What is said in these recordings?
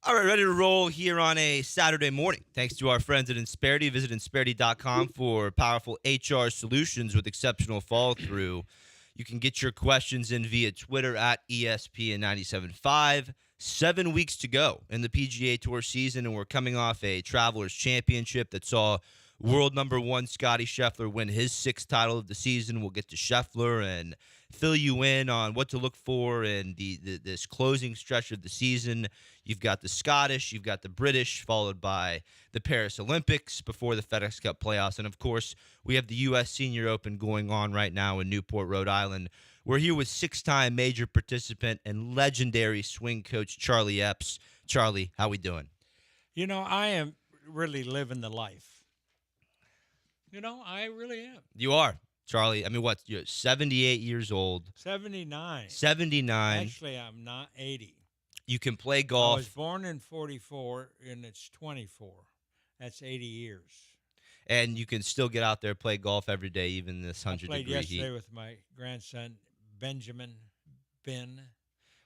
All right, ready to roll here on a Saturday morning. Thanks to our friends at Insperity. Visit Insperity.com for powerful HR solutions with exceptional follow-through. You can get your questions in via Twitter at ESPN975. 7 weeks to go in the PGA Tour season, and we're coming off a Travelers Championship that saw world number one Scottie Scheffler win his sixth title of the season. We'll get to Scheffler and fill you in on what to look for in this closing stretch of the season. You've got the Scottish, you've got the British, followed by the Paris Olympics before the FedEx Cup playoffs. And, of course, we have the U.S. Senior Open going on right now in Newport, Rhode Island. We're here with six-time major participant and legendary swing coach Charlie Epps. Charlie, how we doing? You know, I am really living the life. I really am. You are, Charlie. I mean, what? You're 78 years old. 79. 79. Actually, I'm not 80. You can play I golf. was born in 44, and it's 24. That's 80 years. And you can still get out there and play golf every day, even this 100-degree heat. I played yesterday with my grandson, Benjamin Ben,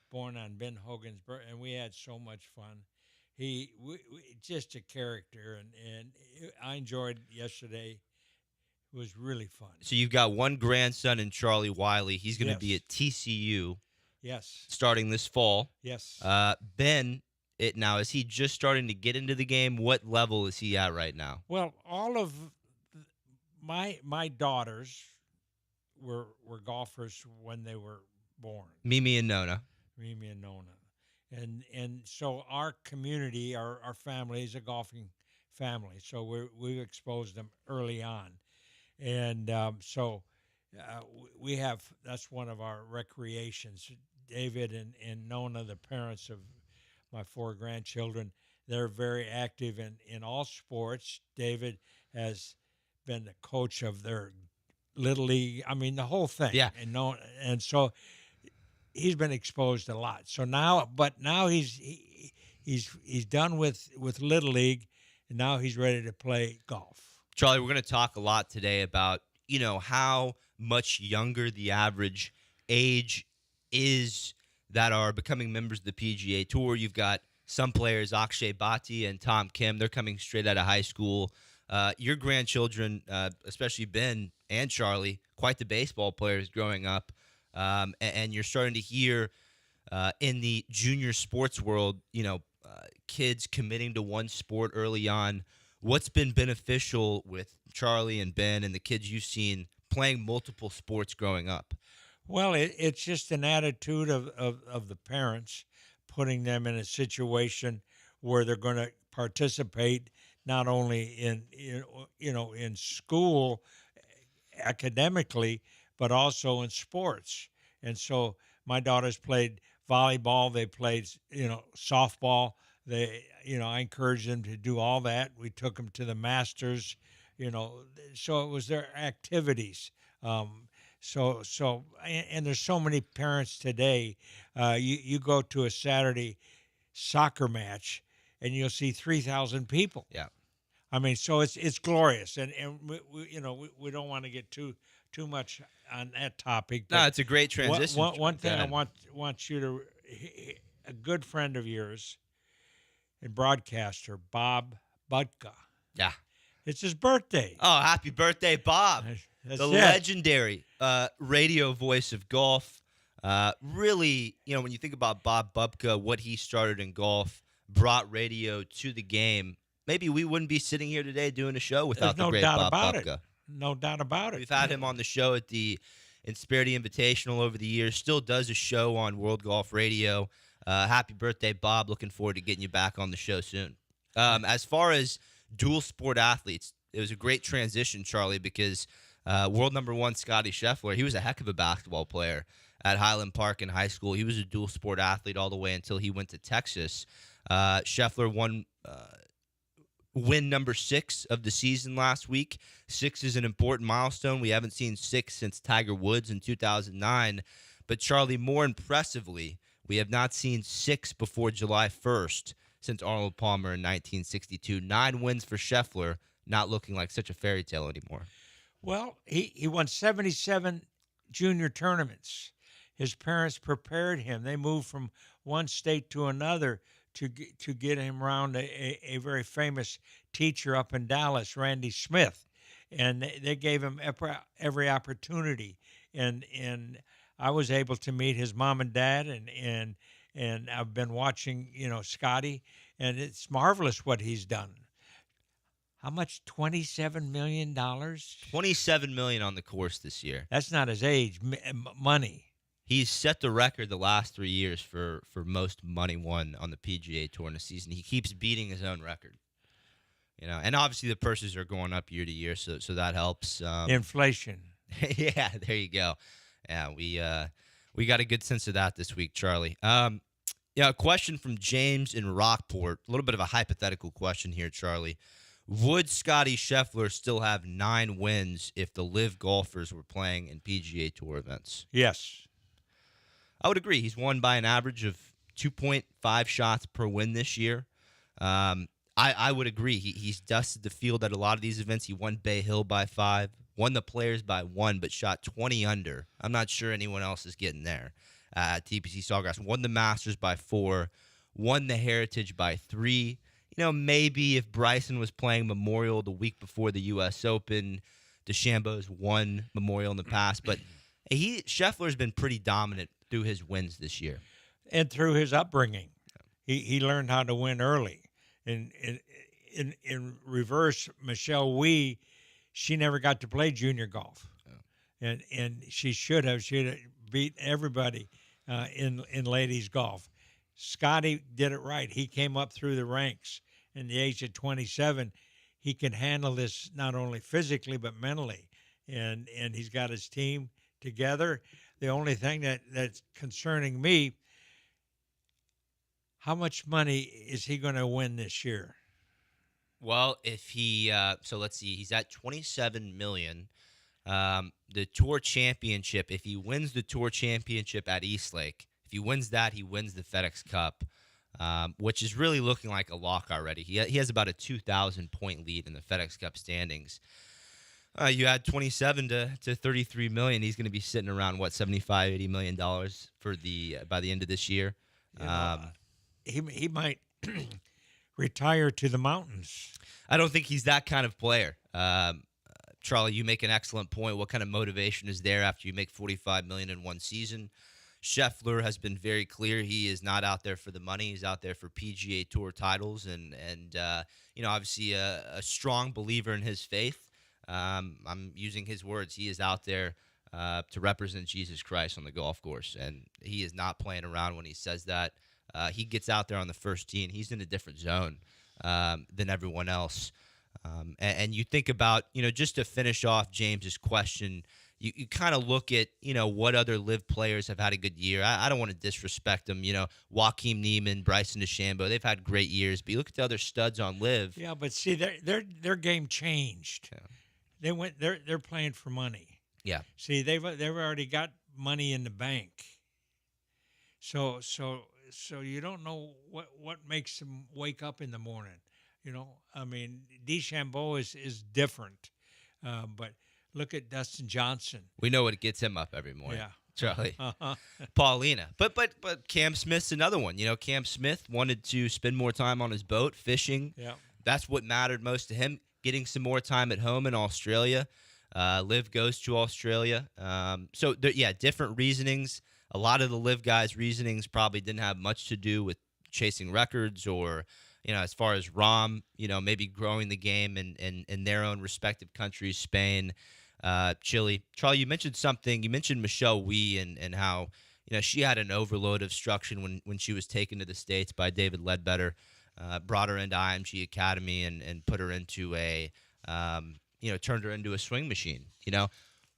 born on Ben Hogan's birthday, and we had so much fun. We just a character, and I enjoyed yesterday. It was really fun. So you've got one grandson in Charlie Wiley. He's going to be at TCU. Yes. Starting this fall. Yes. Ben, now, is he just starting to get into the game? What level is he at right now? Well, all of my daughters were golfers when they were born. Mimi and Nona. And so our community, our family is a golfing family. So we've exposed them early on. And so we have, that's one of our recreations. David and Nona, the parents of my four grandchildren, they're very active in all sports. David has been the coach of their Little League. I mean, the whole thing. Yeah. And so he's been exposed a lot. So now he's done with Little League, and now he's ready to play golf. Charlie, we're going to talk a lot today about, how much younger the average age is that are becoming members of the PGA Tour. You've got some players, Akshay Bhatti and Tom Kim, they're coming straight out of high school. Your grandchildren, especially Ben and Charlie, quite the baseball players growing up. And you're starting to hear in the junior sports world, kids committing to one sport early on. What's been beneficial with Charlie and Ben and the kids you've seen playing multiple sports growing up? Well, it's just an attitude of the parents, putting them in a situation where they're going to participate not only in school academically, but also in sports. And so my daughters played volleyball, they played softball. I encouraged them to do all that. We took them to the Masters, so it was their activities. And there's so many parents today. You go to a Saturday soccer match, and you'll see 3,000 people. Yeah, I mean, so it's glorious, and we don't want to get too much on that topic. No, it's a great transition. One thing I want you to, a good friend of yours and broadcaster, Bob Budka. Yeah. It's his birthday. Oh, happy birthday, Bob. That's legendary radio voice of golf. Really, when you think about Bob Bubka, what he started in golf, brought radio to the game, maybe we wouldn't be sitting here today doing a show without the great Bob Bubka. No doubt about it. We've had him on the show at the Insperity Invitational over the years, still does a show on World Golf Radio. Happy birthday, Bob. Looking forward to getting you back on the show soon. As far as dual sport athletes, it was a great transition, Charlie, because world number one Scottie Scheffler, he was a heck of a basketball player at Highland Park in high school. He was a dual sport athlete all the way until he went to Texas. Scheffler won win number 6 of the season last week. 6 is an important milestone. We haven't seen 6 since Tiger Woods in 2009. But, Charlie, more impressively, we have not seen 6 before July 1st since Arnold Palmer in 1962. 9 wins for Scheffler, not looking like such a fairy tale anymore. Well, he won 77 junior tournaments. His parents prepared him. They moved from one state to another to get him around a very famous teacher up in Dallas, Randy Smith, and they gave him every opportunity, and I was able to meet his mom and dad, and I've been watching, Scotty, and it's marvelous what he's done. How much? $27 million. 27 million on the course this year. That's not his age. Money. He's set the record the last 3 years for most money won on the PGA Tour in a season. He keeps beating his own record. And obviously the purses are going up year to year, so that helps. Inflation. Yeah, there you go. Yeah, we got a good sense of that this week, Charlie. A question from James in Rockport. A little bit of a hypothetical question here, Charlie. Would Scotty Scheffler still have 9 wins if the LIV golfers were playing in PGA Tour events? Yes. I would agree. He's won by an average of 2.5 shots per win this year. I would agree. He's dusted the field at a lot of these events. He won Bay Hill by 5, won the Players by 1, but shot 20 under. I'm not sure anyone else is getting there at TPC Sawgrass. Won the Masters by 4, won the Heritage by 3. Maybe if Bryson was playing Memorial the week before the U.S. Open, DeChambeau's won Memorial in the past, but Scheffler's been pretty dominant through his wins this year. And through his upbringing. He learned how to win early. In reverse, Michelle Wie, she never got to play junior golf. Oh. And she should have. She'd have beat everybody in ladies golf. Scotty did it right. He came up through the ranks. In the age of 27, he can handle this not only physically but mentally. And he's got his team together. The only thing that's concerning me, how much money is he going to win this year? Well, if he so let's see, he's at 27 million. The Tour Championship, if he wins the Tour Championship at Eastlake, if he wins that, he wins the FedEx Cup, which is really looking like a lock already. He has about a 2,000-point lead in the FedEx Cup standings. You add 27 to 33 million. He's going to be sitting around $75, $80 million for by the end of this year. He might retire to the mountains. I don't think he's that kind of player. Charlie, you make an excellent point. What kind of motivation is there after you make $45 million in one season? Scheffler has been very clear he is not out there for the money. He's out there for PGA Tour titles, and obviously a strong believer in his faith. I'm using his words. He is out there to represent Jesus Christ on the golf course, and he is not playing around when he says that. He gets out there on the first tee, and he's in a different zone than everyone else. And you think about, just to finish off James's question, you kind of look at, what other LIV players have had a good year. I don't want to disrespect them. Joaquin Niemann, Bryson DeChambeau, they've had great years. But you look at the other studs on LIV. Yeah, but see, their game changed. Yeah. They're playing for money. Yeah. See, they've already got money in the bank. So you don't know what makes them wake up in the morning. I mean, DeChambeau is different, but look at Dustin Johnson. We know what gets him up every morning. Yeah. Charlie. Paulina. But Cam Smith's another one. Cam Smith wanted to spend more time on his boat, fishing. Yeah. That's what mattered most to him, getting some more time at home in Australia. LIV goes to Australia. So, different reasonings. A lot of the LIV guys' reasonings probably didn't have much to do with chasing records or, as far as Rahm, maybe growing the game in their own respective countries, Spain, Chile. Charlie, you mentioned something. You mentioned Michelle Wie and how, she had an overload of instruction when she was taken to the States by David Ledbetter, brought her into IMG Academy and put her into turned her into a swing machine.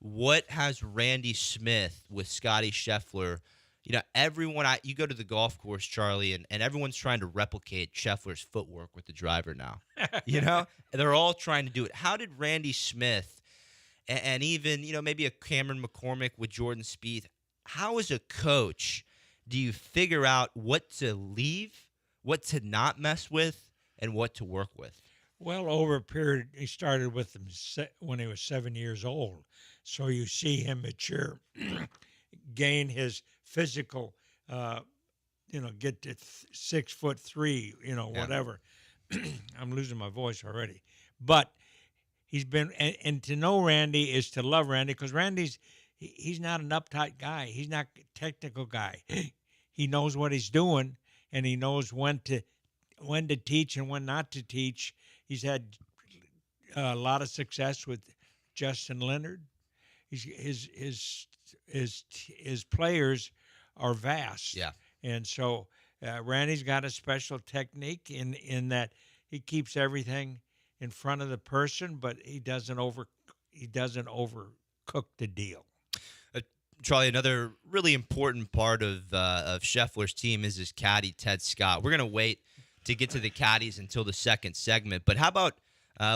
What has Randy Smith with Scotty Scheffler? Everyone, you go to the golf course, Charlie, and everyone's trying to replicate Scheffler's footwork with the driver now. They're all trying to do it. How did Randy Smith and even, maybe a Cameron McCormick with Jordan Spieth, how as a coach do you figure out what to leave, what to not mess with, and what to work with? Well, over a period, he started with them when he was 7 years old. So you see him mature, gain his physical get to 6'3", Yeah. whatever. I'm losing my voice already. But he's been, and to know Randy is to love Randy, because he's not an uptight guy. He's not a technical guy. He knows what he's doing, and he knows when to teach and when not to teach. He's had a lot of success with Justin Leonard. His players are vast. Yeah. And so Randy's got a special technique in that he keeps everything in front of the person, but he doesn't overcook the deal. Charlie, another really important part of Scheffler's team is his caddy, Ted Scott. We're going to wait to get to the caddies until the second segment. But how about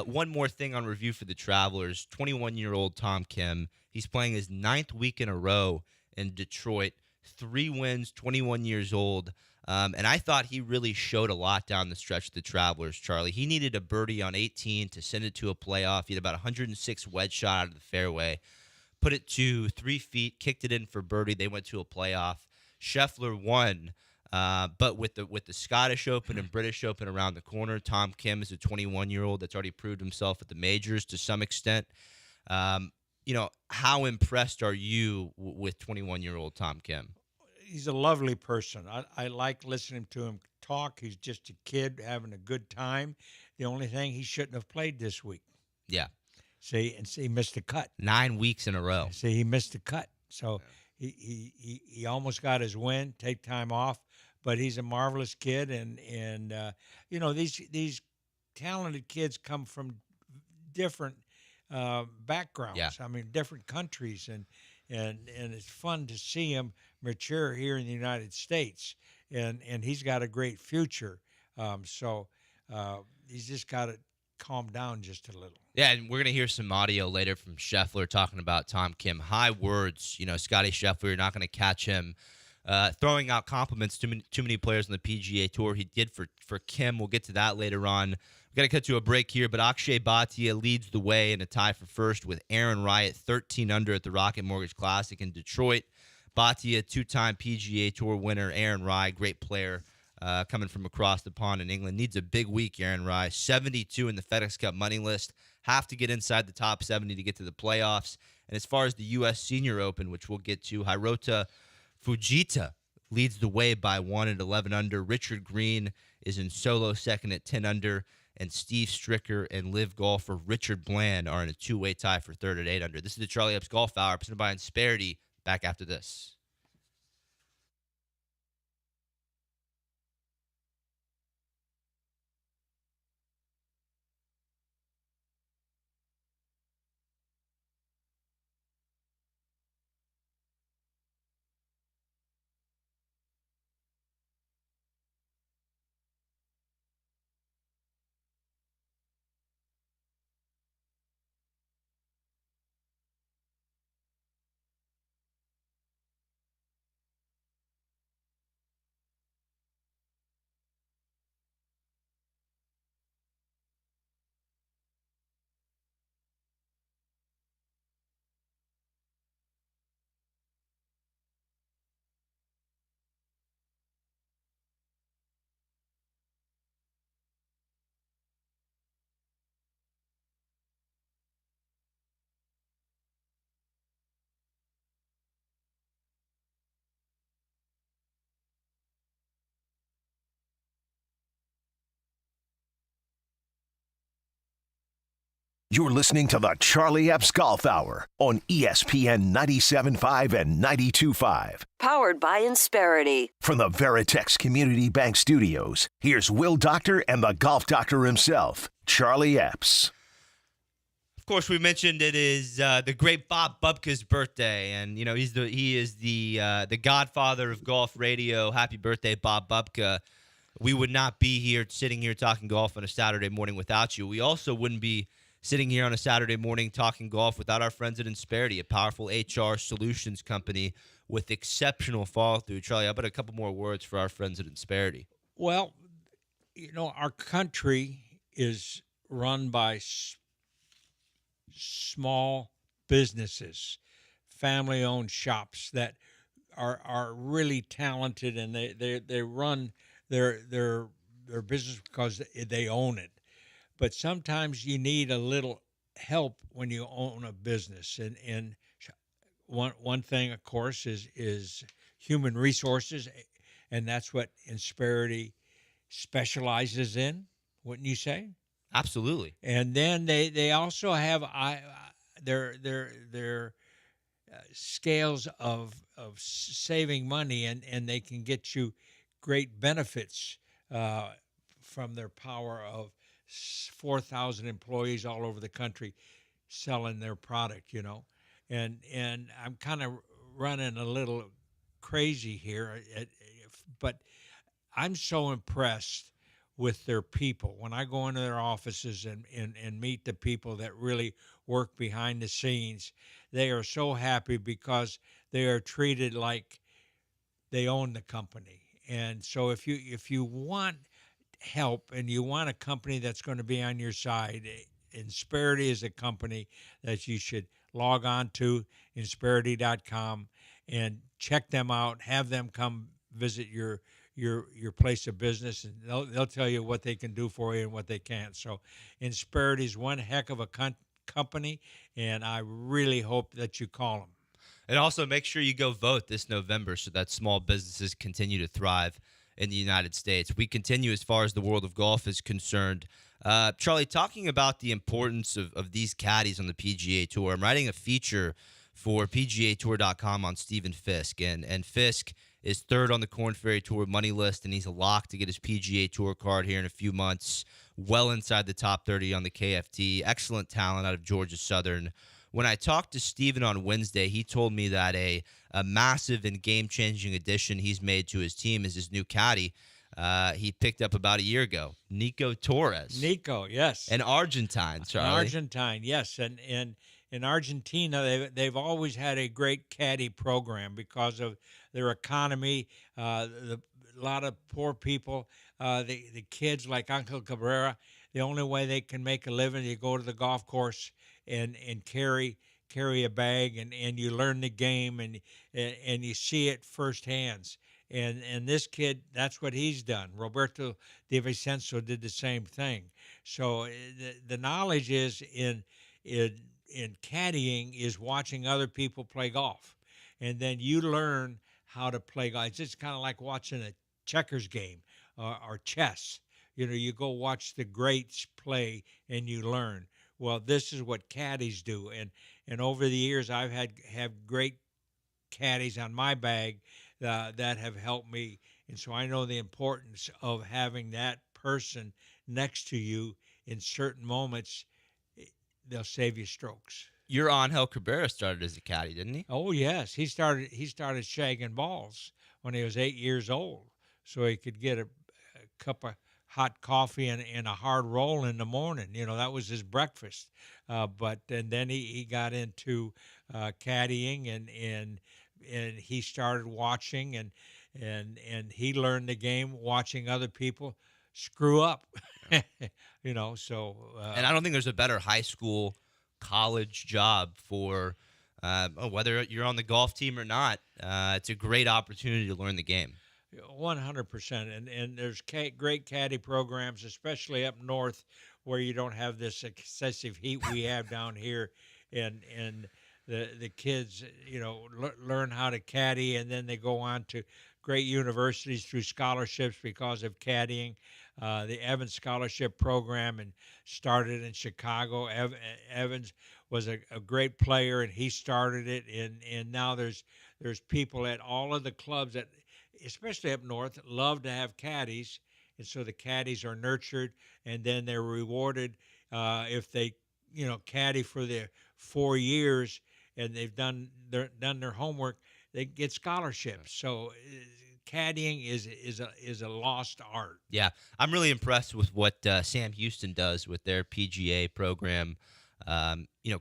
one more thing on review for the Travelers? 21-year-old Tom Kim. He's playing his 9th week in a row in Detroit. 3 wins, 21 years old. And I thought he really showed a lot down the stretch of the Travelers, Charlie. He needed a birdie on 18 to send it to a playoff. He had about 106 wedge shot out of the fairway. Put it to 3 feet, kicked it in for birdie. They went to a playoff. Scheffler won, but with the Scottish Open and British Open around the corner, Tom Kim is a 21-year-old that's already proved himself at the majors to some extent. How impressed are you with 21-year-old Tom Kim? He's a lovely person. I like listening to him talk. He's just a kid having a good time. The only thing, he shouldn't have played this week. Yeah. See, he missed the cut. 9 weeks in a row. See, he missed the cut. So he almost got his win, take time off, but he's a marvelous kid. And these talented kids come from different backgrounds. Yeah. I mean, different countries, and it's fun to see him mature here in the United States. And he's got a great future. So he's just got to calm down just a little. Yeah, and we're going to hear some audio later from Scheffler talking about Tom Kim. High words. Scotty Scheffler, you're not going to catch him throwing out compliments to too many players on the PGA Tour. He did for Kim. We'll get to that later on. We've got to cut to a break here, but Akshay Bhatia leads the way in a tie for first with Aaron Rai at 13 under at the Rocket Mortgage Classic in Detroit. Bhatia, 2-time PGA Tour winner. Aaron Rai, great player. Coming from across the pond in England. Needs a big week, Aaron Rai. 72 in the FedEx Cup money list. Have to get inside the top 70 to get to the playoffs. And as far as the U.S. Senior Open, which we'll get to, Hirota Fujita leads the way by 1 at 11 under. Richard Green is in solo second at 10 under. And Steve Stricker and live golfer Richard Bland are in a two-way tie for third at 8 under. This is the Charlie Epps Golf Hour, presented by Insperity. Back after this. You're listening to the Charlie Epps Golf Hour on ESPN 97.5 and 92.5. Powered by Insperity. From the Veritex Community Bank Studios, here's Will Doctor and the Golf Doctor himself, Charlie Epps. Of course, we mentioned it is the great Bob Bubka's birthday, and he is the godfather of golf radio. Happy birthday, Bob Bubka. We would not be here sitting here talking golf on a Saturday morning without you. We also wouldn't be sitting here on a Saturday morning talking golf without our friends at Insperity, a powerful HR solutions company with exceptional follow-through. Charlie, how about a couple more words for our friends at Insperity? Well, our country is run by small businesses, family-owned shops that are really talented, and they run their business because they own it. But sometimes you need a little help when you own a business, and one thing, of course, is human resources, and that's what Insperity specializes in, wouldn't you say? Absolutely. And then they also have their scales of saving money, and they can get you great benefits from their power of 4,000 employees all over the country selling their product, and I'm kind of running a little crazy here, but I'm so impressed with their people. When I go into their offices and meet the people that really work behind the scenes, they are so happy because they are treated like they own the company. And so if you want help and you want a company that's going to be on your side, Insperity is a company that you should log on to, Insperity.com, and check them out. Have them come visit your place of business, and they'll tell you what they can do for you and what they can't. So Insperity is one heck of a company, and I really hope that you call them. And also make sure you go vote this November so that small businesses continue to thrive in the United States. We continue as far as the world of golf is concerned. Charlie, talking about the importance of these caddies on the PGA Tour, I'm writing a feature for PGAtour.com on Stephen Fisk, and Fisk is third on the Korn Ferry Tour money list, and he's a lock to get his PGA Tour card here in a few months, well inside the top 30 on the KFT. Excellent talent out of Georgia Southern. When I talked to Stephen on Wednesday, he told me that a massive and game-changing addition he's made to his team is his new caddy he picked up about a year ago, Nico Torres. Nico, yes. An Argentine, Charlie. An Argentine, yes. And in Argentina, they've always had a great caddy program because of their economy. A lot of poor people, the kids like Uncle Cabrera, the only way they can make a living, you go to the golf course and carry a bag, and you learn the game, and you see it firsthand. And this kid, that's what he's done. Roberto De Vicenzo did the same thing. So the knowledge is in caddying is watching other people play golf, and then you learn how to play golf. It's just kind of like watching a checkers game or chess. You go watch the greats play and you learn. Well, this is what caddies do, and over the years I've have great caddies on my bag that have helped me, and so I know the importance of having that person next to you in certain moments. They'll save you strokes. Your Angel Cabrera started as a caddy, didn't he? Oh yes, he started shagging balls when he was 8 years old, so he could get a cup of hot coffee and a hard roll in the morning. That was his breakfast. And then he got into caddying, and he started watching, and he learned the game watching other people screw up. So and I don't think there's a better high school, college job for whether you're on the golf team or not. It's a great opportunity to learn the game. 100%, and there's great caddy programs, especially up north where you don't have this excessive heat we have down here, and the kids learn how to caddy, and then they go on to great universities through scholarships because of caddying. The Evans Scholarship Program and started in Chicago. Evans was a great player, and he started it, and now there's people at all of the clubs that, especially up north, love to have caddies, and so the caddies are nurtured, and then they're rewarded if they caddy for their 4 years and they've done their homework, they get scholarships. So caddying is a lost art. Yeah, I'm really impressed with what Sam Houston does with their PGA program.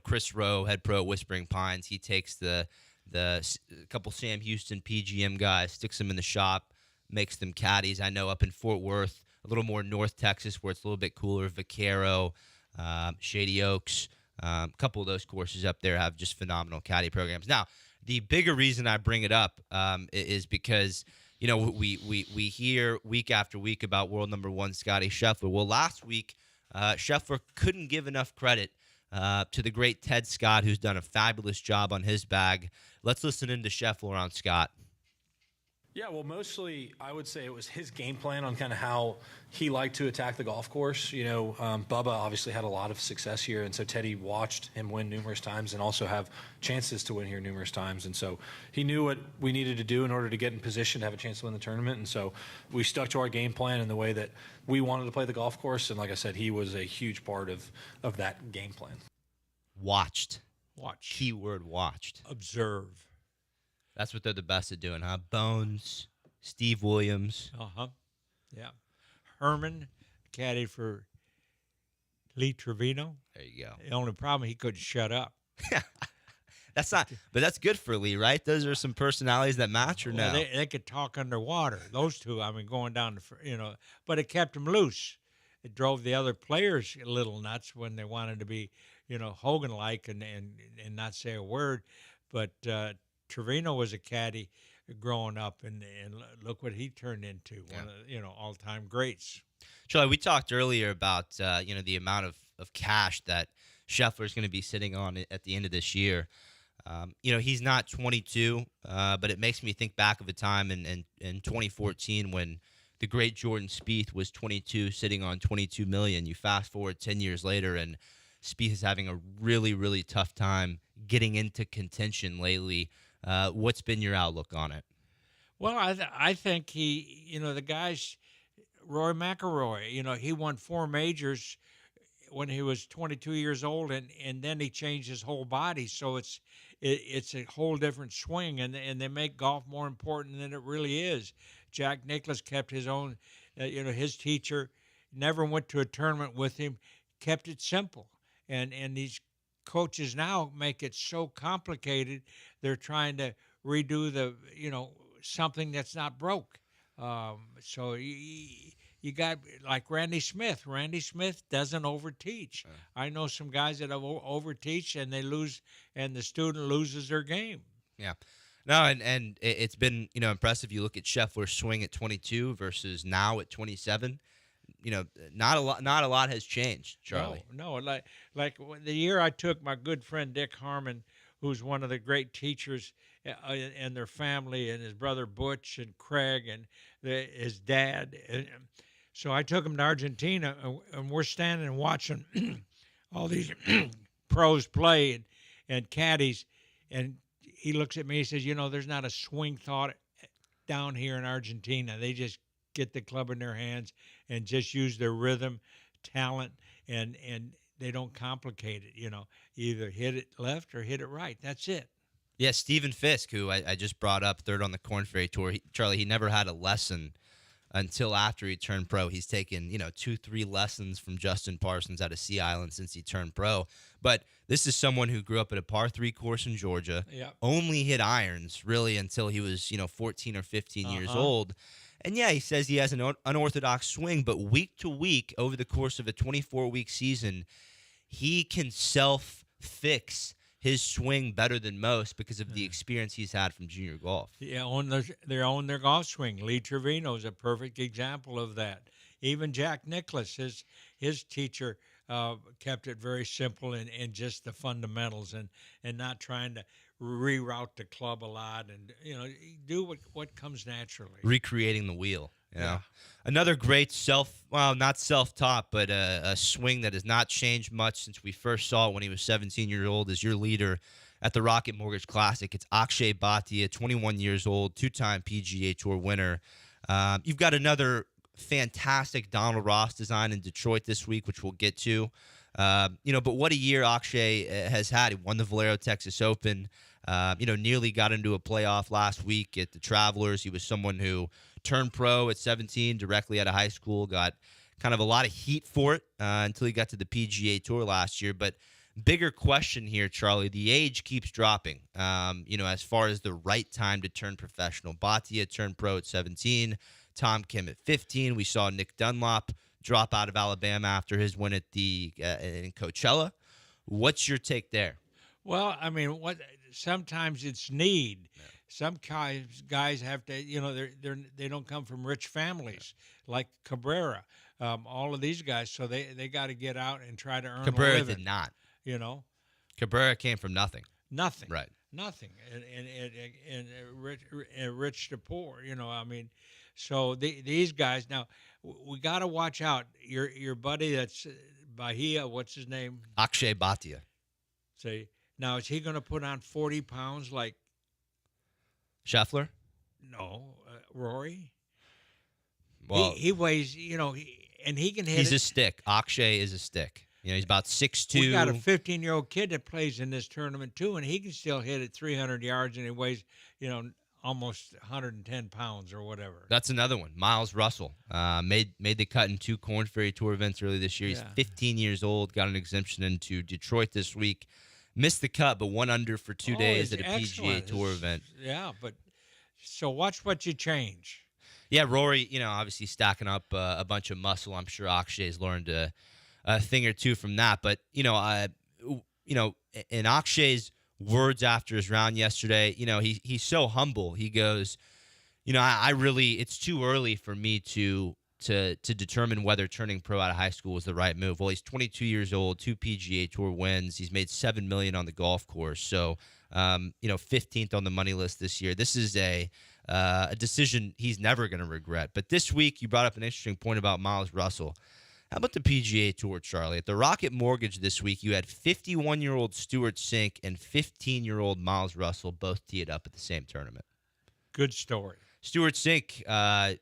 Chris Rowe, head pro at Whispering Pines, he takes the couple Sam Houston PGM guys, sticks them in the shop, makes them caddies. I know up in Fort Worth, a little more North Texas, where it's a little bit cooler, Vaquero, Shady Oaks, a couple of those courses up there have just phenomenal caddy programs. Now, The bigger reason I bring it up is because, we hear week after week about world number one Scotty Scheffler. Well, last week, Scheffler couldn't give enough credit to the great Ted Scott, who's done a fabulous job on his bag. Let's listen into Scheffler on Scott. Yeah, well, mostly I would say it was his game plan on kind of how he liked to attack the golf course. Bubba obviously had a lot of success here, and so Teddy watched him win numerous times and also have chances to win here numerous times. And so he knew what we needed to do in order to get in position to have a chance to win the tournament. And so we stuck to our game plan in the way that we wanted to play the golf course. And like I said, he was a huge part of that game plan. Watched. Watch. Keyword watched. Observe. That's what they're the best at doing, huh? Bones, Steve Williams. Uh-huh. Yeah. Herman, caddy for Lee Trevino. There you go. The only problem, he couldn't shut up. But that's good for Lee, right? Those are some personalities that match, or no? Well, they could talk underwater. Those two, going down but it kept them loose. It drove the other players a little nuts when they wanted to be, Hogan-like and not say a word. But Trevino was a caddy growing up, and look what he turned into, one of all-time greats. Charlie, we talked earlier about the amount of cash that Scheffler is going to be sitting on at the end of this year. He's not 22, but it makes me think back of a time in 2014 when the great Jordan Spieth was 22, sitting on $22 million. You fast forward 10 years later, and Spieth is having a really, really tough time getting into contention lately. What's been your outlook on it? Well, I think the guys, Roy McIlroy, he won 4 majors when he was 22 years old, and then he changed his whole body. So it's a whole different swing, and they make golf more important than it really is. Jack Nicklaus kept his own, his teacher never went to a tournament with him, kept it simple. And these coaches now make it so complicated. They're trying to redo something that's not broke. So you got like Randy Smith. Randy Smith doesn't overteach. I know some guys that overteach and they lose, and the student loses their game. Yeah. No, and it's been impressive. You look at Scheffler's swing at 22 versus now at 27. Not a lot has changed, Charlie. No, like the year I took my good friend Dick Harmon, who's one of the great teachers, and their family, and his brother Butch and Craig and his dad. And so I took him to Argentina, and we're standing and watching all these pros play and caddies, and he looks at me. He says, there's not a swing thought down here in Argentina. They just get the club in their hands and just use their rhythm, talent, and they don't complicate it. Either hit it left or hit it right. That's it. Yeah, Stephen Fisk, who I just brought up, third on the Korn Ferry Tour. Charlie, he never had a lesson until after he turned pro. He's taken 2-3 lessons from Justin Parsons out of Sea Island since he turned pro. But this is someone who grew up at a par 3 course in Georgia. Yep. Only hit irons really until he was 14 or 15 years old. And yeah, he says he has an unorthodox swing, but week to week over the course of a 24-week season, he can self-fix his swing better than most because of the experience he's had from junior golf. Yeah, they own their golf swing. Lee Trevino is a perfect example of that. Even Jack Nicklaus, his teacher, kept it very simple and just the fundamentals and not trying to reroute the club a lot and do what comes naturally. Recreating the wheel. Another great not self-taught, but a swing that has not changed much since we first saw it when he was 17 years old is your leader at the Rocket Mortgage Classic. It's Akshay Bhatia, 21 years old, 2-time PGA Tour winner. You've got another fantastic Donald Ross design in Detroit this week, which we'll get to. But what a year Akshay has had. He won the Valero Texas Open. Nearly got into a playoff last week at the Travelers. He was someone who turned pro at 17 directly out of high school, got kind of a lot of heat for it until he got to the PGA Tour last year. But bigger question here, Charlie, the age keeps dropping, as far as the right time to turn professional. Bhatia turned pro at 17, Tom Kim at 15. We saw Nick Dunlop drop out of Alabama after his win at in Coachella. What's your take there? Well, sometimes it's need. Some guys have to, they don't come from rich families like Cabrera. All of these guys, so they got to get out and try to earn a Cabrera living. did not. You know, Cabrera came from nothing. nothing. Right. Nothing. And rich to poor. I mean, so these guys now we got to watch out. Your buddy that's Bahia, what's his name? Akshay Bhatia. Say now, is he going to put on 40 pounds like? Scheffler? No, Rory. Well, He weighs, and he can hit. he's it. a stick. Akshay is a stick. He's about 6'2". We got a 15-year-old kid that plays in this tournament too, and he can still hit it 300 yards, and he weighs, almost 110 pounds or whatever. That's another one. Miles Russell made the cut in 2 Korn Ferry Tour events early this year. He's 15 years old. Got an exemption into Detroit this week. Missed the cut, but 1 under for 2 days at a PGA Tour event. Yeah, but so watch what you change. Yeah, Rory, obviously stacking up a bunch of muscle. I'm sure Akshay's learned a thing or two from that. But, in Akshay's words after his round yesterday, he's so humble. He goes, I really, it's too early for me to determine whether turning pro out of high school was the right move. Well, he's 22 years old, 2 PGA Tour wins. He's made $7 million on the golf course. So, 15th on the money list this year. This is a decision he's never going to regret. But this week, you brought up an interesting point about Miles Russell. How about the PGA Tour, Charlie? At the Rocket Mortgage this week, you had 51-year-old Stuart Sink and 15-year-old Miles Russell both tee it up at the same tournament. Good story. Stuart Sink,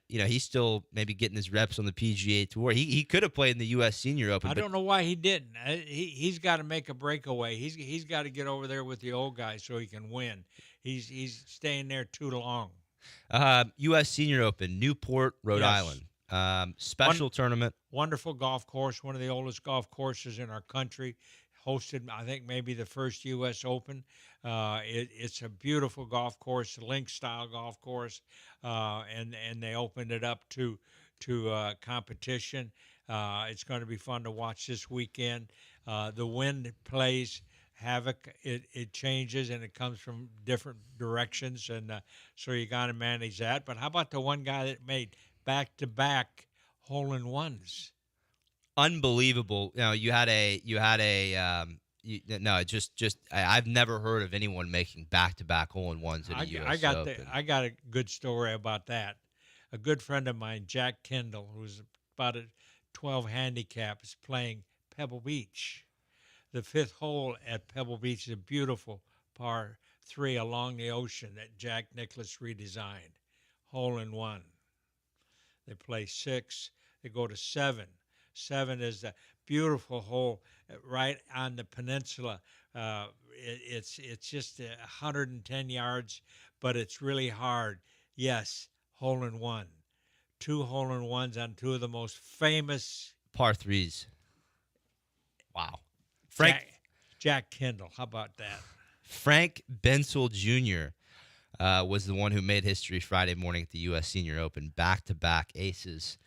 he's still maybe getting his reps on the PGA Tour. He could have played in the U.S. Senior Open. I don't know why he didn't. He's got to make a breakaway. He's got to get over there with the old guys so he can win. He's staying there too long. U.S. Senior Open, Newport, Rhode Yes. Island. Special tournament. Wonderful golf course, one of the oldest golf courses in our country. Hosted, I think, maybe the first U.S. Open. It's a beautiful golf course, link-style golf course, and they opened it up to competition. It's going to be fun to watch this weekend. The wind plays havoc. It changes, and it comes from different directions, and so you got to manage that. But how about the one guy that made back-to-back hole-in-ones? Unbelievable. I've never heard of anyone making back-to-back hole-in-ones at a U.S. Open. I got a good story about that. A good friend of mine, Jack Kendall, who's about a 12 handicap, is playing Pebble Beach. The 5th hole at Pebble Beach is a beautiful par 3 along the ocean that Jack Nicklaus redesigned. Hole-in-one. They play 6. They go to 7. 7 is a beautiful hole right on the peninsula. It's just 110 yards, but it's really hard. Yes, hole-in-one. 2 hole-in-ones on 2 of the most famous Par 3s. Wow. Jack Kendall. How about that? Frank Bensel Jr. Was the one who made history Friday morning at the U.S. Senior Open. Back-to-back aces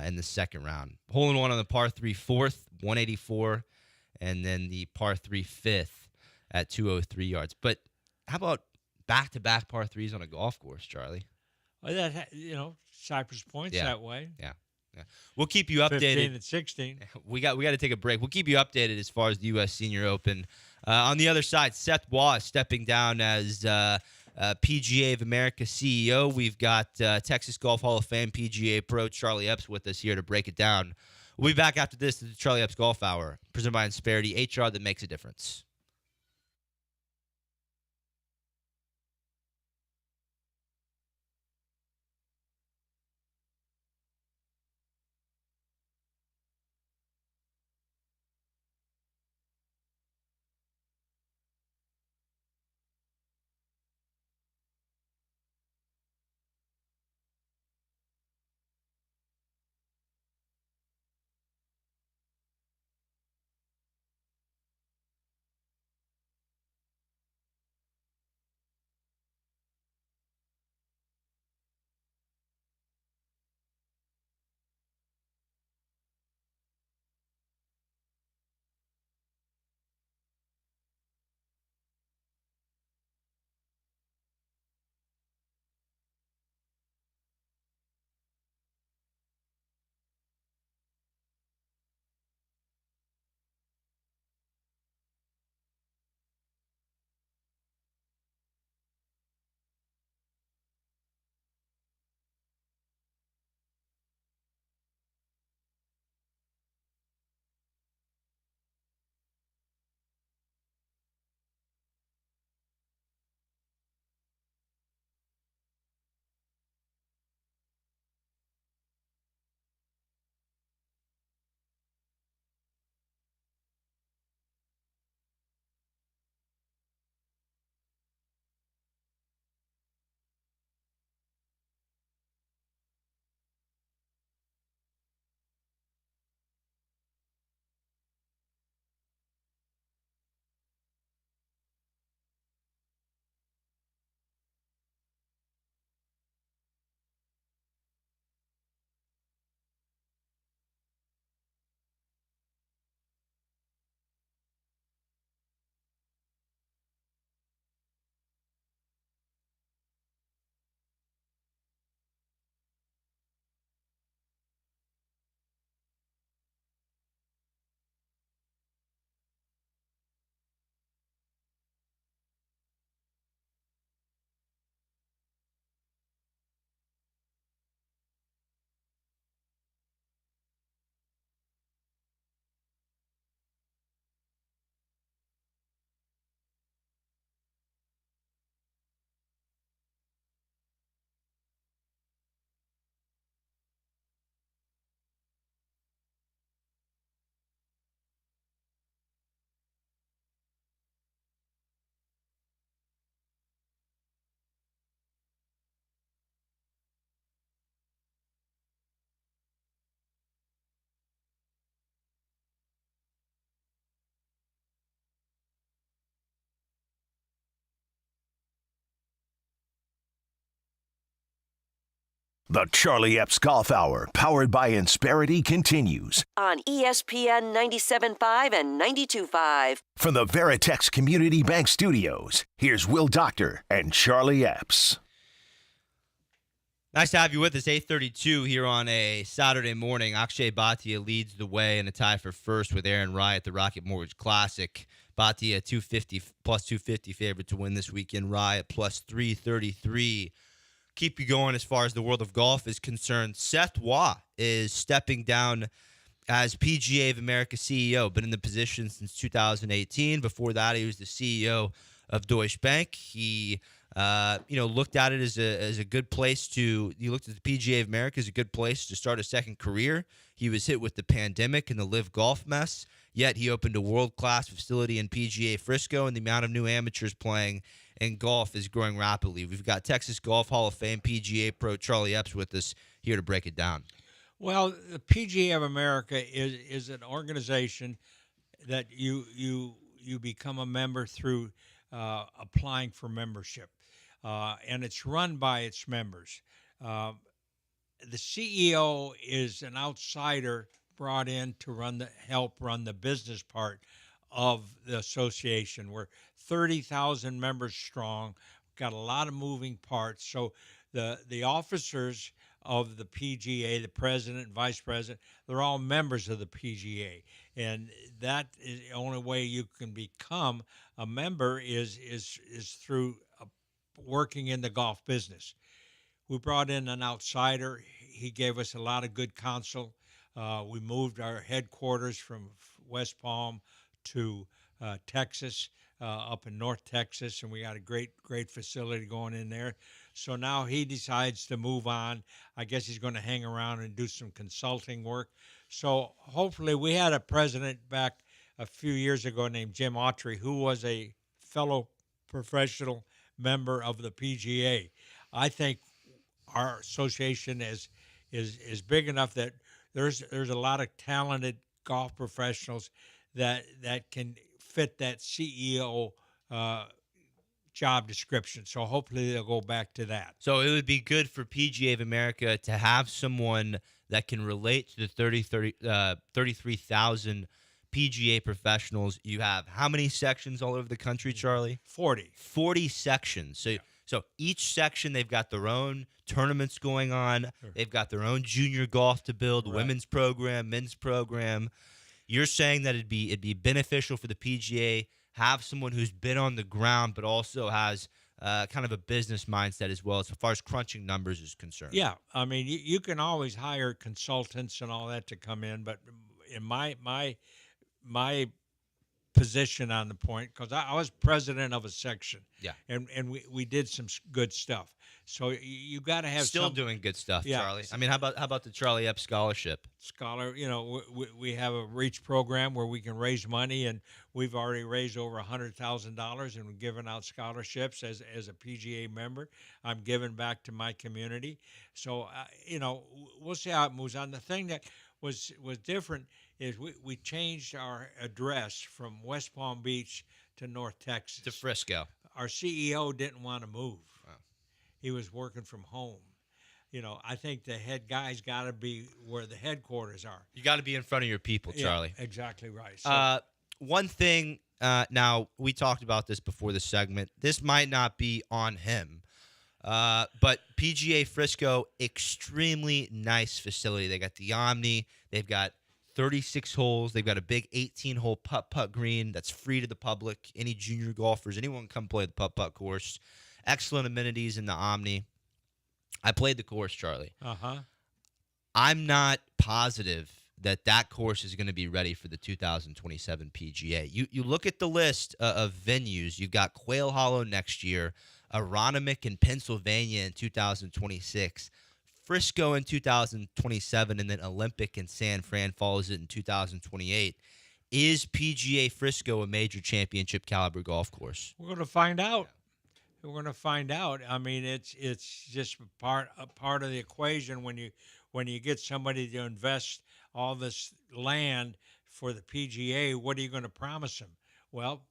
in the second round. Hole-in-one on the par 3 4th, 184, and then the par 3 5th at 203 yards. But how about back-to-back par 3s on a golf course, Charlie? Well, Cypress Point's that way. Yeah. We'll keep you updated. 15 and 16. We got to take a break. We'll keep you updated as far as the U.S. Senior Open. On the other side, Seth Waugh is stepping down as PGA of America CEO. We've got Texas Golf Hall of Fame PGA Pro Charlie Epps with us here to break it down. We'll be back after this to the Charlie Epps Golf Hour, presented by Insperity, HR that makes a difference. The Charlie Epps Golf Hour, powered by Insperity, continues on ESPN 97.5 and 92.5. from the Veritex Community Bank Studios. Here's Will Doctor and Charlie Epps. Nice to have you with us. 8:32 here on a Saturday morning. Akshay Bhatia leads the way in a tie for first with Aaron Rai at the Rocket Mortgage Classic. Bhatia 250 plus 250 favorite to win this weekend. Rai at plus 333. Keep you going as far as the world of golf is concerned. Seth Waugh is stepping down as PGA of America CEO. Been in the position since 2018. Before that, he was the CEO of Deutsche Bank. He looked at it as a good place to. He looked at the PGA of America as a good place to start a second career. He was hit with the pandemic and the live golf mess. Yet he opened a world-class facility in PGA Frisco, and the amount of new amateurs playing in golf is growing rapidly. We've got Texas Golf Hall of Fame PGA pro Charlie Epps with us here to break it down. Well, the PGA of America is an organization that you become a member through applying for membership, and it's run by its members. The CEO is an outsider brought in to help run the business part of the association. We're 30,000 members strong, got a lot of moving parts. So the officers of the PGA, the president, vice president, they're all members of the PGA. And that is the only way you can become a member is through working in the golf business. We brought in an outsider. He gave us a lot of good counsel. We moved our headquarters from West Palm to Texas, up in North Texas, and we got a great facility going in there. So now he decides to move on. I guess he's going to hang around and do some consulting work. So hopefully, we had a president back a few years ago named Jim Autry, who was a fellow professional member of the PGA. I think our association is big enough that there's a lot of talented golf professionals that can fit that CEO job description. So hopefully they'll go back to that. So it would be good for PGA of America to have someone that can relate to the 33,000 PGA professionals. You have how many sections all over the country, Charlie? 40. 40 sections. So each section, they've got their own tournaments going on. Sure. They've got their own junior golf to build, Right. women's program, men's program. You're saying that it'd be beneficial for the PGA, have someone who's been on the ground but also has kind of a business mindset as well as far as crunching numbers is concerned. Yeah, I mean, you can always hire consultants and all that to come in, but in my position on the point, because I was president of a section, Yeah. and we did some good stuff. So you got to have Still doing good stuff, Yeah. Charlie. I mean, how about the Charlie Epps Scholarship? scholar. We have a reach program where we can raise money, and we've already raised over $100,000 and given out scholarships as a PGA member. I'm giving back to my community. So we'll see how it moves on. The thing that was different is we changed our address from West Palm Beach to North Texas. To Frisco. Our CEO didn't want to move. Wow. He was working from home. I think the head guy's got to be where the headquarters are. You got to be in front of your people, Charlie. Yeah, exactly right. So, One thing, now we talked about this before the segment. This might not be on him, but PGA Frisco, extremely nice facility. They got the Omni. They've got 36 holes. They've got a big 18-hole putt-putt green that's free to the public. Any junior golfers, anyone can come play the putt-putt course. Excellent amenities in the Omni. I played the course, Charlie. I'm not positive that course is going to be ready for the 2027 PGA. You look at the list of venues. You've got Quail Hollow next year, Aronimink in Pennsylvania in 2026, Frisco in 2027, and then Olympic in San Fran follows it in 2028. Is PGA Frisco a major championship caliber golf course? we're going to find out. We're going to find out. I mean, it's just a part of the equation when you get somebody to invest all this land for the PGA. What are you going to promise them? Well,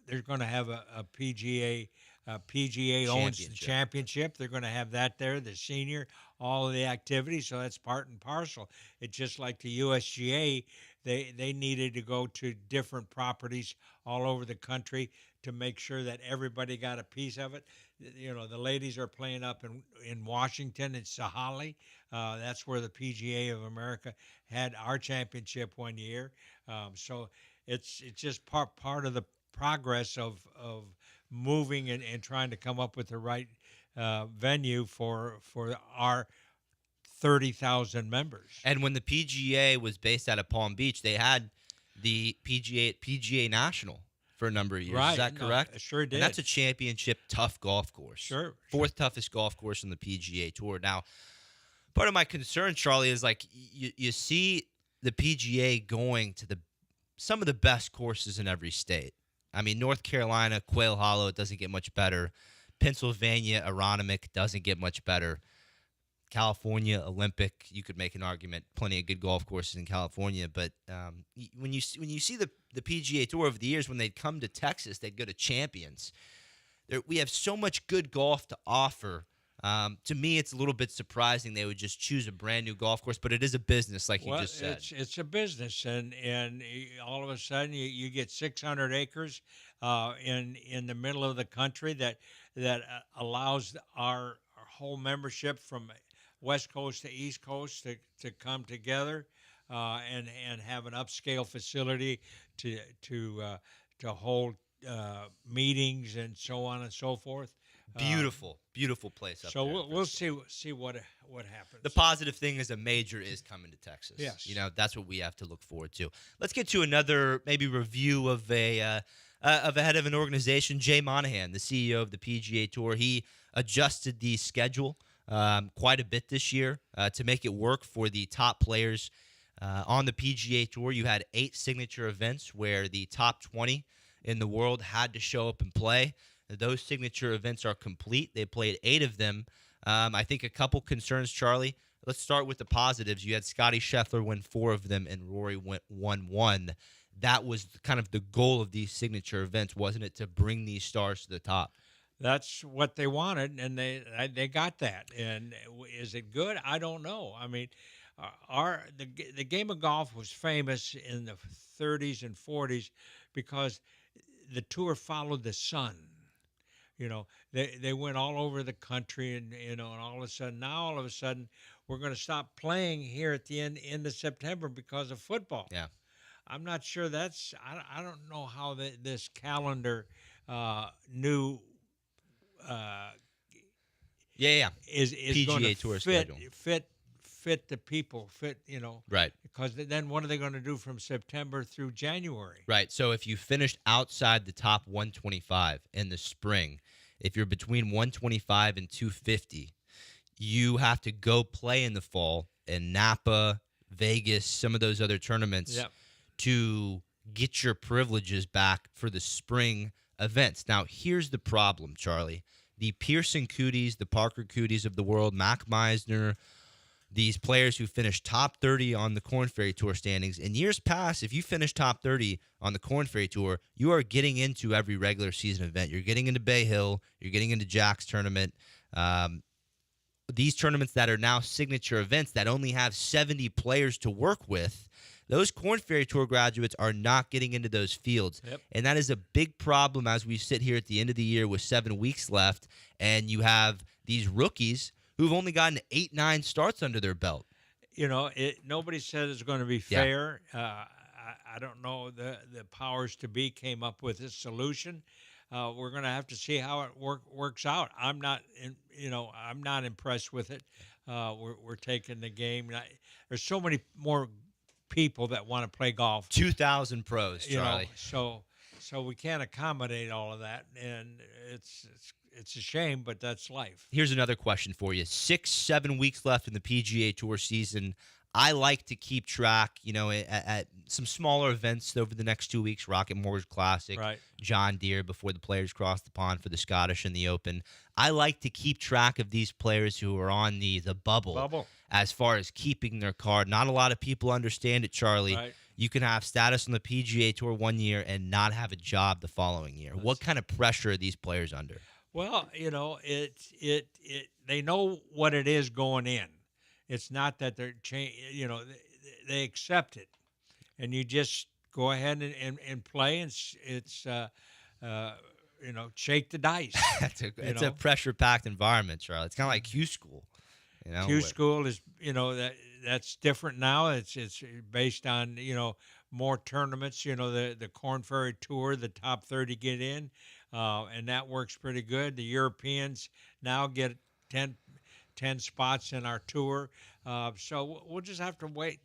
they're going to have a PGA PGA owns the championship. They're going to have that there, the senior, all of the activities. So that's part and parcel. It's just like the USGA. They needed to go to different properties all over the country to make sure that everybody got a piece of it. You know, the ladies are playing up in Washington, in Sahalee. That's where the PGA of America had our championship one year. So it's just part of the progress of moving and trying to come up with the right venue for our 30,000 members. And when the PGA was based out of Palm Beach, they had the PGA National for a number of years. Right. Is that correct? Sure did. And that's a championship tough golf course. Sure. Fourth toughest golf course on the PGA Tour. Now, part of my concern, Charlie, is like you see the PGA going to some of the best courses in every state. I mean, North Carolina, Quail Hollow, it doesn't get much better. Pennsylvania, Aronimink doesn't get much better. California, Olympic, you could make an argument. Plenty of good golf courses in California, but when you see the PGA Tour over the years, when they'd come to Texas, they'd go to Champions. We have so much good golf to offer. To me, it's a little bit surprising they would just choose a brand new golf course, but it is a business, like you just said. It's a business, and all of a sudden you get 600 acres in the middle of the country that allows our whole membership from West Coast to East Coast to come together and have an upscale facility to hold meetings and so on and so forth. Beautiful place up there. So we'll see what happens. The positive thing is a major is coming to Texas. Yes. You know, that's what we have to look forward to. Let's get to another maybe review of a head of an organization, Jay Monahan, the CEO of the PGA Tour. He adjusted the schedule quite a bit this year to make it work for the top players on the PGA Tour. You had 8 signature events where the top 20 in the world had to show up and play. Those signature events are complete. They played 8 of them. I think a couple concerns, Charlie. Let's start with the positives. You had Scotty Scheffler win 4 of them, and Rory won 1. That was kind of the goal of these signature events, wasn't it, to bring these stars to the top? That's what they wanted, and they got that. And is it good? I don't know. I mean, the game of golf was famous in the 30s and 40s because the tour followed the sun. You know, they went all over the country, and and all of a sudden, we're going to stop playing here at the end of September because of football. Yeah, I'm not sure that's. I don't know how this calendar new. Is PGA going to Tour fit schedule. fit the people, right. Because then what are they going to do from September through January? Right. So if you finished outside the top 125 in the spring, if you're between 125 and 250, you have to go play in the fall in Napa, Vegas, some of those other tournaments to get your privileges back for the spring events. Now, here's the problem, Charlie. The Pearson Cooties, the Parker Cooties of the world, Mac Meisner, these players who finished top 30 on the Korn Ferry Tour standings. In years past, if you finish top 30 on the Korn Ferry Tour, you are getting into every regular season event. You're getting into Bay Hill. You're getting into Jack's tournament. These tournaments that are now signature events that only have 70 players to work with, those Korn Ferry Tour graduates are not getting into those fields. Yep. And that is a big problem as we sit here at the end of the year with 7 weeks left, and you have these rookies who've only gotten 8-9 starts under their belt. Nobody said it's going to be fair. I don't know. The powers to be came up with this solution. We're going to have to see how it works out. I'm not impressed with it. We're taking the game. There's so many more people that want to play golf. 2,000 pros, Charlie. So we can't accommodate all of that, and it's a shame, but that's life. Here's another question for you. 6-7 weeks left in the PGA Tour season. I like to keep track, at some smaller events over the next 2 weeks, Rocket Mortgage Classic, right. John Deere before the players cross the pond for the Scottish and the Open. I like to keep track of these players who are on the bubble as far as keeping their card. Not a lot of people understand it, Charlie. Right. You can have status on the PGA Tour one year and not have a job the following year. What kind of pressure are these players under? Well, they know what it is going in. It's not that they're they accept it, and you just go ahead and play, and uh, shake the dice. You It's a know, pressure packed environment, Charlie. It's kind of like Q school, Q school is that's different now. It's based on more tournaments. The Corn Ferry Tour, the top 30 get in, and that works pretty good. The Europeans now get 10 spots in our tour, so we'll just have to wait,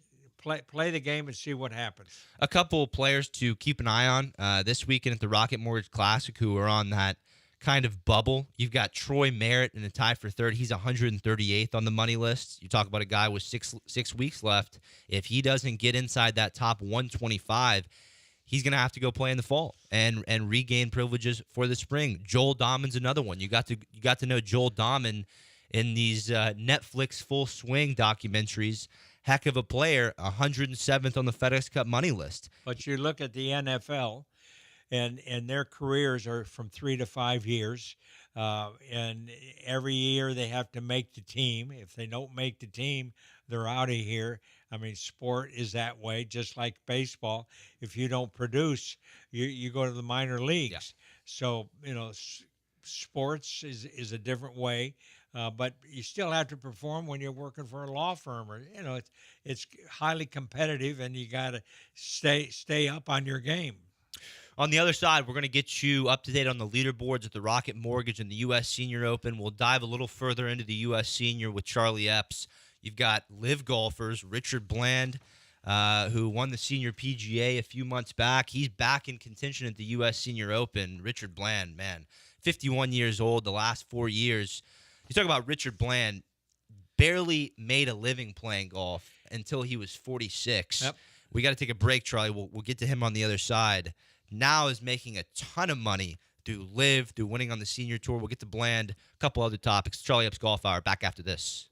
play the game, and see what happens. A couple of players to keep an eye on this weekend at the Rocket Mortgage Classic who are on that kind of bubble. You've got Troy Merritt in a tie for third. He's 138th on the money list. You talk about a guy with six weeks left. If he doesn't get inside that top 125, he's going to have to go play in the fall and regain privileges for the spring. Joel Dahmen's another one. You got to know Joel Dahmen in these Netflix Full Swing documentaries. Heck of a player, 107th on the FedEx Cup money list. But you look at the NFL, and their careers are from 3 to 5 years, and every year they have to make the team. If they don't make the team, they're out of here. I mean, sport is that way, just like baseball. If you don't produce, you go to the minor leagues. Yeah. So sports is a different way. But you still have to perform when you're working for a law firm, or it's highly competitive, and you got to stay up on your game. On the other side, we're going to get you up to date on the leaderboards at the Rocket Mortgage and the U.S. Senior Open. We'll dive a little further into the U.S. Senior with Charlie Epps. You've got live golfers, Richard Bland, who won the Senior PGA a few months back. He's back in contention at the U.S. Senior Open. Richard Bland, man, 51 years old, the last 4 years. You talk about Richard Bland, barely made a living playing golf until he was 46. Yep. We got to take a break, Charlie. We'll get to him on the other side. Now is making a ton of money through winning on the senior tour. We'll get to Bland, a couple other topics. Charlie Epps Golf Hour, back after this.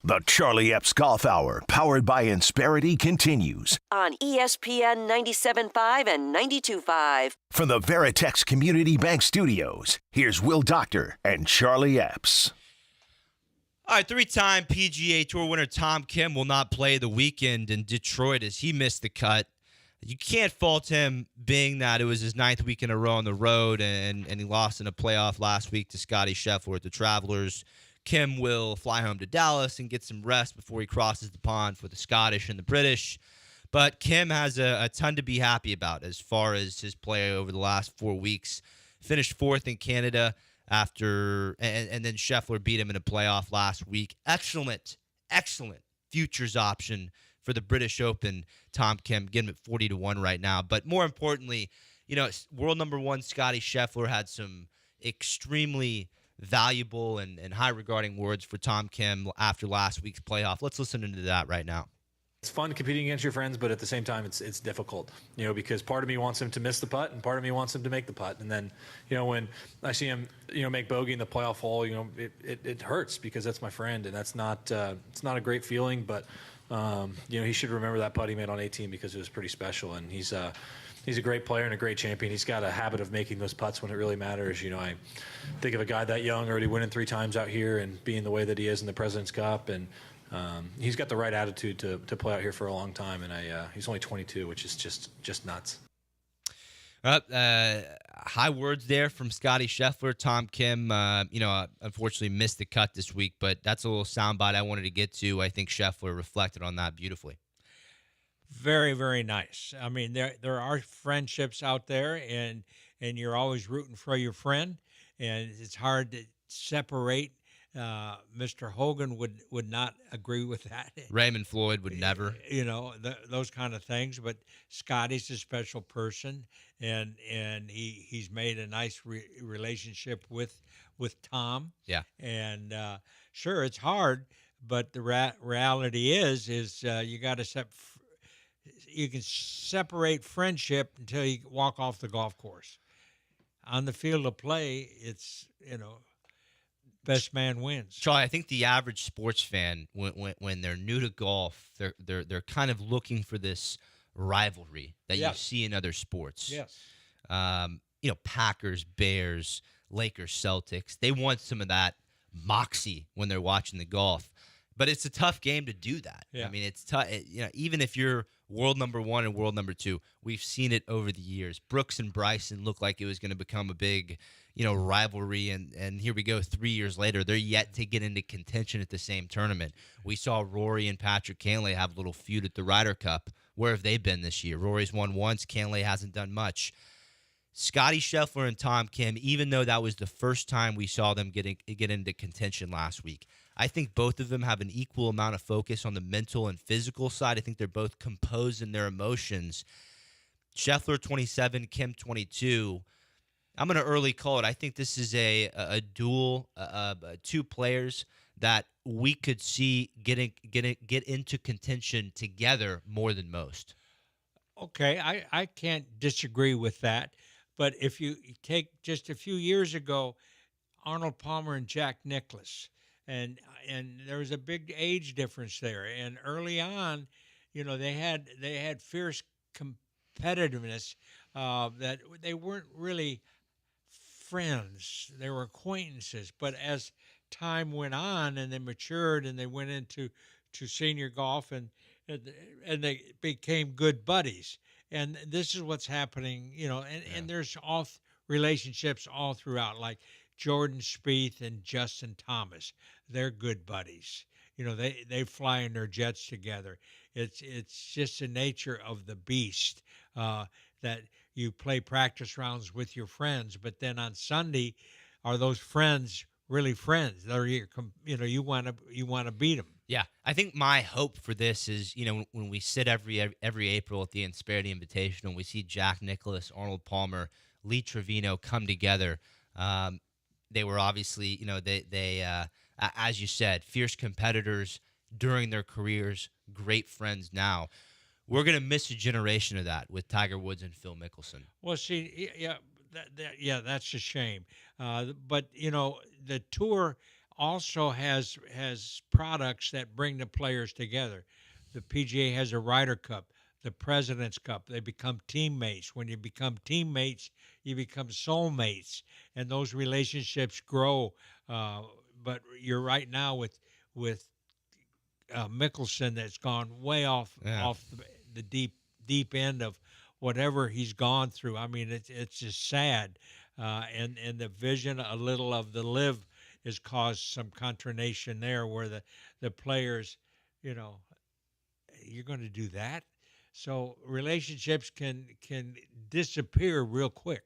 The Charlie Epps Golf Hour, powered by Insperity, continues on ESPN 97.5 and 92.5. from the Veritex Community Bank Studios. Here's Will Doctor and Charlie Epps. All right, three-time PGA Tour winner Tom Kim will not play the weekend in Detroit as he missed the cut. You can't fault him, being that it was his ninth week in a row on the road, and he lost in a playoff last week to Scotty Scheffler at the Travelers. Kim will fly home to Dallas and get some rest before he crosses the pond for the Scottish and the British. But Kim has a ton to be happy about as far as his play over the last 4 weeks. Finished fourth in Canada after, and then Scheffler beat him in a playoff last week. Excellent futures option for the British Open. Tom Kim, getting him at 40-1 right now. But more importantly, world number one Scotty Scheffler had some extremely valuable and high-regarding words for Tom Kim after last week's playoff. Let's listen to that right now. It's fun competing against your friends, but at the same time, it's difficult, because part of me wants him to miss the putt and part of me wants him to make the putt. And then, when I see him, make bogey in the playoff hole, it hurts because that's my friend, and that's not, it's not a great feeling, but, he should remember that putt he made on 18 because it was pretty special. And he's a great player and a great champion. He's got a habit of making those putts when it really matters. I think of a guy that young already winning 3 times out here and being the way that he is in the President's Cup. And he's got the right attitude to play out here for a long time. And he's only 22, which is just nuts. High words there from Scotty Scheffler. Tom Kim, unfortunately missed the cut this week, but that's a little soundbite I wanted to get to. I think Scheffler reflected on that beautifully. Very, very nice. I mean, there are friendships out there, and you're always rooting for your friend, and it's hard to separate. Mr. Hogan would not agree with that. Raymond Floyd would never. Those kind of things. But Scotty's a special person, and he's made a nice relationship with Tom. Yeah. And sure, it's hard, but the reality is you got to you can separate friendship until you walk off the golf course. On the field of play, it's, best man wins. Charlie, I think the average sports fan, when they're new to golf, they're kind of looking for this rivalry that you see in other sports. Yes. Packers, Bears, Lakers, Celtics. They want some of that moxie when they're watching the golf. But it's a tough game to do that. Yeah. I mean, it's tough. Even if you're world number one and world number two, we've seen it over the years. Brooks and Bryson looked like it was going to become a big, rivalry, and here we go. 3 years later, they're yet to get into contention at the same tournament. We saw Rory and Patrick Cantlay have a little feud at the Ryder Cup. Where have they been this year? Rory's won once. Cantlay hasn't done much. Scotty Scheffler and Tom Kim, even though that was the first time we saw them get into contention last week, I think both of them have an equal amount of focus on the mental and physical side. I think they're both composed in their emotions. Scheffler 27, Kim 22. I'm going to early call it. I think this is a duel, two players that we could see get into contention together more than most. Okay, I can't disagree with that. But if you take just a few years ago, Arnold Palmer and Jack Nicklaus, and there was a big age difference there. And early on, they had fierce competitiveness that they weren't really friends. They were acquaintances. But as time went on and they matured and they went into senior golf and they became good buddies. And this is what's happening, and there's relationships all throughout, like Jordan Spieth and Justin Thomas. They're good buddies. They fly in their jets together. It's just the nature of the beast that you play practice rounds with your friends, but then on Sunday, are those friends really friends? They're you want to beat them. Yeah, I think my hope for this is, when we sit every April at the Insperity Invitational, and we see Jack Nicklaus, Arnold Palmer, Lee Trevino come together. They were obviously, they as you said, fierce competitors during their careers, great friends now. We're going to miss a generation of that with Tiger Woods and Phil Mickelson. Well, see, that's a shame. But, the tour also has products that bring the players together. The PGA has a Ryder Cup, the President's Cup. They become teammates. When you become teammates, you become soulmates, and those relationships grow. But you're right now with Mickelson that's gone way off Yeah. off the deep end of whatever he's gone through. I mean, it's just sad, and the vision a little of the live has caused some consternation there, where the players, you know, you're going to do that. So relationships can disappear real quick.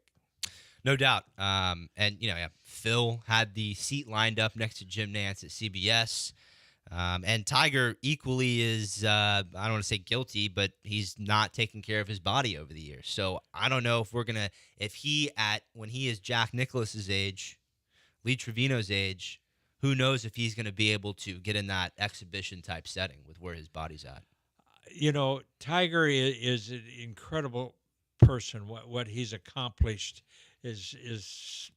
No doubt. And, yeah, Phil had the seat lined up next to Jim Nance at CBS. And Tiger equally is, I don't want to say guilty, but he's not taking care of his body over the years. So I don't know if when he is Jack Nicklaus's age, Lee Trevino's age, who knows if he's going to be able to get in that exhibition type setting with where his body's at. Tiger is an incredible person. What he's accomplished is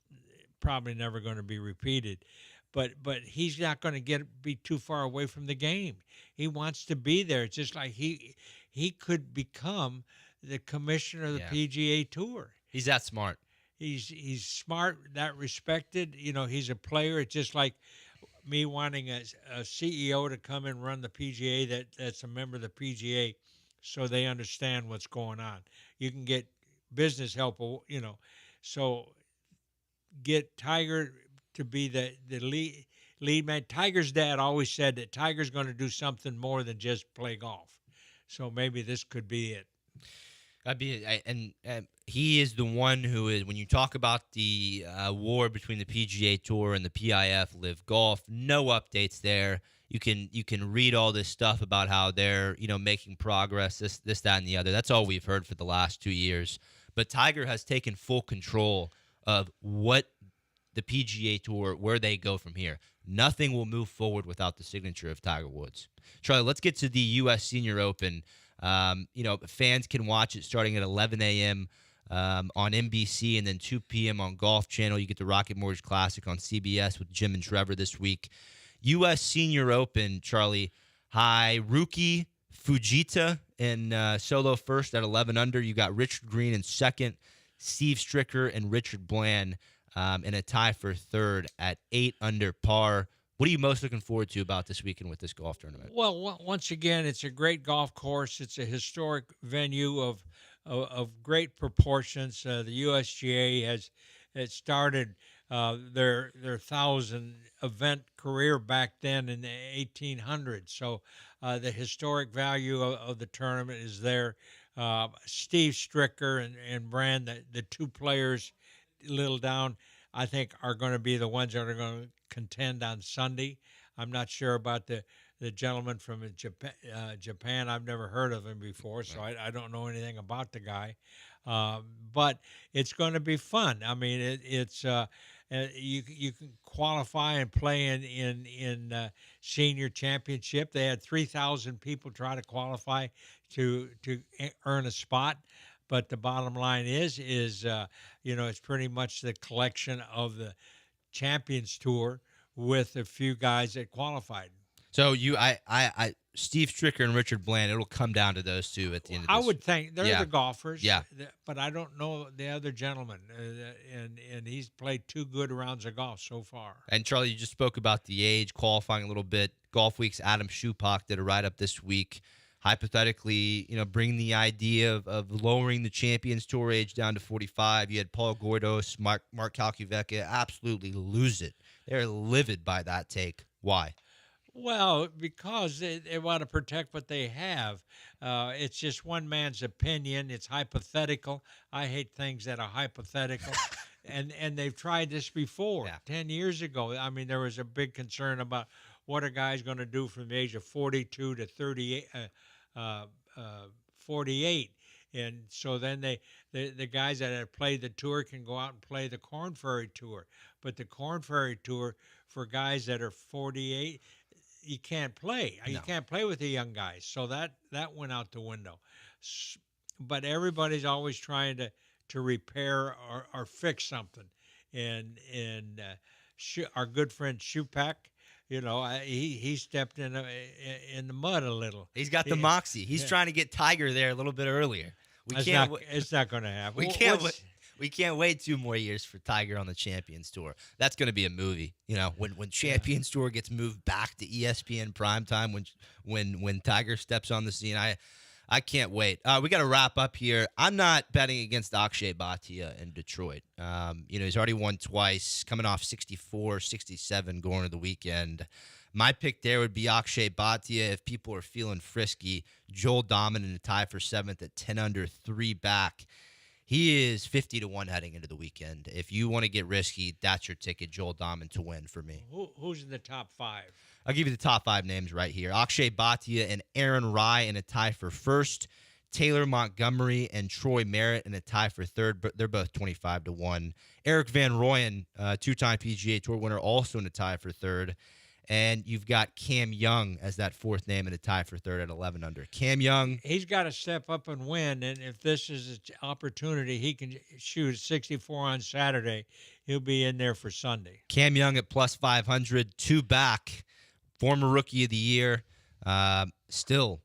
probably never going to be repeated. But he's not going to be too far away from the game. He wants to be there. It's just like he could become the commissioner of the PGA Tour. He's that smart. He's smart, that respected. He's a player. It's just like me wanting a CEO to come and run the PGA that's a member of the PGA, so they understand what's going on. You can get business help, so get Tiger to be the lead man. Tiger's dad always said that Tiger's going to do something more than just play golf. So maybe this could be it. That'd be and he is the one who is, when you talk about the war between the PGA Tour and the PIF Live Golf, no updates there. You can read all this stuff about how they're making progress, this, that, and the other. That's all we've heard for the last 2 years. But Tiger has taken full control of what the PGA Tour, where they go from here. Nothing will move forward without the signature of Tiger Woods. Charlie, let's get to the U.S. Senior Open. Fans can watch it starting at 11 a.m. On NBC and then 2 p.m. on Golf Channel. You get the Rocket Mortgage Classic on CBS with Jim and Trevor this week. U.S. Senior Open, Charlie. Haruki Fujita in solo first at 11 under. You got Richard Green in second, Steve Stricker and Richard Bland in a tie for third at 8 under par. What are you most looking forward to about this weekend with this golf tournament? Well, once again, it's a great golf course. It's a historic venue of great proportions. The USGA has started their 1,000 event career back then in the 1800s. So the historic value of the tournament is there. Steve Stricker and Brand, the two players a little down, I think are going to be the ones that are going to contend on Sunday. I'm not sure about the gentleman from Japan. I've never heard of him before, so I don't know anything about the guy. But it's going to be fun. I mean, it's you can qualify and play in senior championship. They had 3,000 people try to qualify to earn a spot. But the bottom line is it's pretty much the collection of the Champions Tour with a few guys that qualified. So Steve Stricker and Richard Bland, it'll come down to those two at the end of this. I would think they're the golfers. Yeah. But I don't know the other gentleman, and he's played 2 good rounds of golf so far. And Charlie, you just spoke about the age, qualifying a little bit. Golf Week's Adam Schupak did a write-up this week, hypothetically, bringing the idea of lowering the Champions Tour age down to 45. You had Paul Gordos, Mark Calcuvecchia absolutely lose it. They're livid by that take. Why? Well, because they want to protect what they have. It's just one man's opinion. It's hypothetical. I hate things that are hypothetical. and they've tried this before. 10 years ago, I mean, there was a big concern about what a guy's going to do from the age of 42 to 48. And so then the guys that have played the tour can go out and play the Korn Ferry Tour. But the Korn Ferry Tour, for guys that are 48, you can't play. No. You can't play with the young guys. So that went out the window. But everybody's always trying to repair or fix something. And our good friend Shupak. He stepped in the mud a little. He's got the moxie. He's trying to get Tiger there a little bit earlier. It's not going to happen. We can't wait 2 more years for Tiger on the Champions Tour. That's going to be a movie. When Champions Tour gets moved back to ESPN primetime, when Tiger steps on the scene, I can't wait. We got to wrap up here. I'm not betting against Akshay Bhatia in Detroit. He's already won twice, coming off 64, 67 going to the weekend. My pick there would be Akshay Bhatia. If people are feeling frisky, Joel Dahman in a tie for 7th at 10 under, 3 back. He is 50-1 heading into the weekend. If you want to get risky, that's your ticket, Joel Dahman to win for me. Who's in the top 5? I'll give you the top 5 names right here. Akshay Bhatia and Aaron Rai in a tie for 1st. Taylor Montgomery and Troy Merritt in a tie for 3rd, but they're both 25-1. Eric Van Rooyen, 2-time PGA Tour winner, also in a tie for 3rd. And you've got Cam Young as that 4th name in a tie for 3rd at 11 under. Cam Young. He's got to step up and win. And if this is an opportunity, he can shoot 64 on Saturday. He'll be in there for Sunday. Cam Young at plus 500, 2 back. Former Rookie of the Year. Still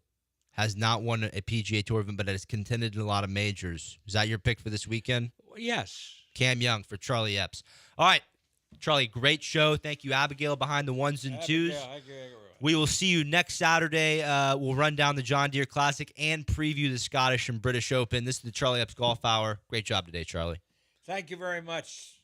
has not won a PGA Tour event, but has contended in a lot of majors. Is that your pick for this weekend? Yes. Cam Young for Charlie Epps. All right. Charlie, great show. Thank you, Abigail, behind the 1s and 2s. We will see you next Saturday. We'll run down the John Deere Classic and preview the Scottish and British Open. This is the Charlie Epps Golf Hour. Great job today, Charlie. Thank you very much.